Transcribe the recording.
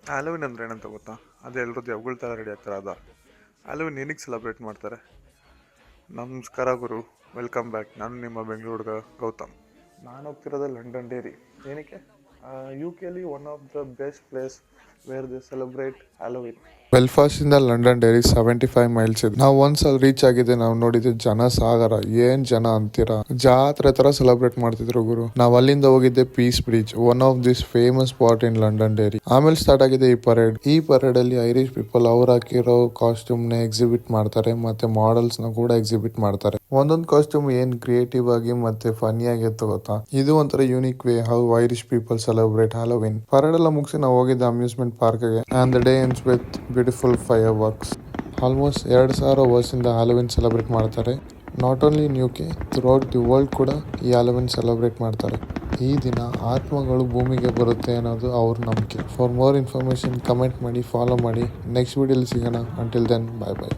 Halloween ಅಂದ್ರೆ ಏನಂತ ಗೊತ್ತಾ? ಅದು ಎಲ್ರದ್ದು ದೆವ್ಗಳ ಥರ ರೆಡಿ ಆಗ್ತಾರೆ ಅದ. ಹ್ಯಾಲೋವಿನ್ ಏನಕ್ಕೆ ಸೆಲೆಬ್ರೇಟ್ ಮಾಡ್ತಾರೆ? ನಮಸ್ಕಾರ ಗುರು, ವೆಲ್ಕಮ್ ಬ್ಯಾಕ್. ನಾನು ನಿಮ್ಮ ಬೆಂಗಳೂರು ಹುಡುಗ ಗೌತಮ್. ನಾನು ಹೋಗ್ತಿರೋದು ಲಂಡನ್ ಡೇರಿ. ಏನಕ್ಕೆ? ಯು ಕೆಲಿ one of the best place where they celebrate Halloween. Belfast ಇಂದ ಲಂಡನ್ ಡೈರಿ 75 ಮೈಲ್ಸ್ ಇದೆ. ನಾವು ಒಂದ್ಸಲ ರೀಚ್ ಆಗಿದೆ. ನಾವು ನೋಡಿದ್ದು ಜನ ಸಾಗರ. ಏನ್ ಜನ ಅಂತೀರಾ, ಜಾತ್ರೆ ತರ ಸೆಲೆಬ್ರೇಟ್ ಮಾಡ್ತಿದ್ರು ಗುರು. ನಾವ್ ಅಲ್ಲಿಂದ ಹೋಗಿದ್ದೆ peace bridge, one of this famous spot in Londonderry. ಆಮೇಲೆ ಸ್ಟಾರ್ಟ್ ಆಗಿದೆ ಈ ಪರೇಡ್. ಈ ಪರೇಡ್ ಅಲ್ಲಿ ಐರಿಷ್ ಪೀಪಲ್ ಅವ್ರು ಹಾಕಿರೋ ಕಾಸ್ಟ್ಯೂಮ್ ನ ಎಕ್ಸಿಬಿಟ್ ಮಾಡ್ತಾರೆ, ಮತ್ತೆ ಮಾಡೆಲ್ಸ್ ನ ಕೂಡ ಎಕ್ಸಿಬಿಟ್ ಮಾಡ್ತಾರೆ. ಒಂದೊಂದು ಕಾಸ್ಟ್ಯೂಮ್ ಏನ್ ಕ್ರಿಯೇಟಿವ್ ಆಗಿ ಮತ್ತೆ ಫನಿ ಆಗಿತ್ತು ಗೊತ್ತಾ. ಇದು ಒಂಥರ unique way how Irish people celebrate Halloween. Parade ಎಲ್ಲ ಮುಗಿಸಿ ನಾವು ಹೋಗಿದ್ದ ಅಮ್ಯೂಸ್ಮೆಂಟ್ ಪಾರ್ಕ್ ಗೆ. And the day ends with beautiful fire works. Almost 2,000 ವರ್ಷದಿಂದ ಹ್ಯಾಲೋವಿನ್ ಸೆಲೆಬ್ರೇಟ್ ಮಾಡ್ತಾರೆ. Not only in UK, throughout the world ಕೂಡ ಈ ಹ್ಯಾಲೋವಿನ್ ಸೆಲೆಬ್ರೇಟ್ ಮಾಡ್ತಾರೆ. ಈ ದಿನ ಆತ್ಮಗಳು ಭೂಮಿಗೆ ಬರುತ್ತೆ ಅನ್ನೋದು ಅವ್ರ ನಂಬಿಕೆ. ಫಾರ್ ಮೋರ್ ಇನ್ಫಾರ್ಮೇಶನ್ ಕಮೆಂಟ್ ಮಾಡಿ, ಫಾಲೋ ಮಾಡಿ. ನೆಕ್ಸ್ಟ್ ವಿಡಿಯೋಲಿ ಸಿಗೋಣ. ಅಂಟಿಲ್ ದೆನ್, ಬಾಯ್ ಬಾಯ್.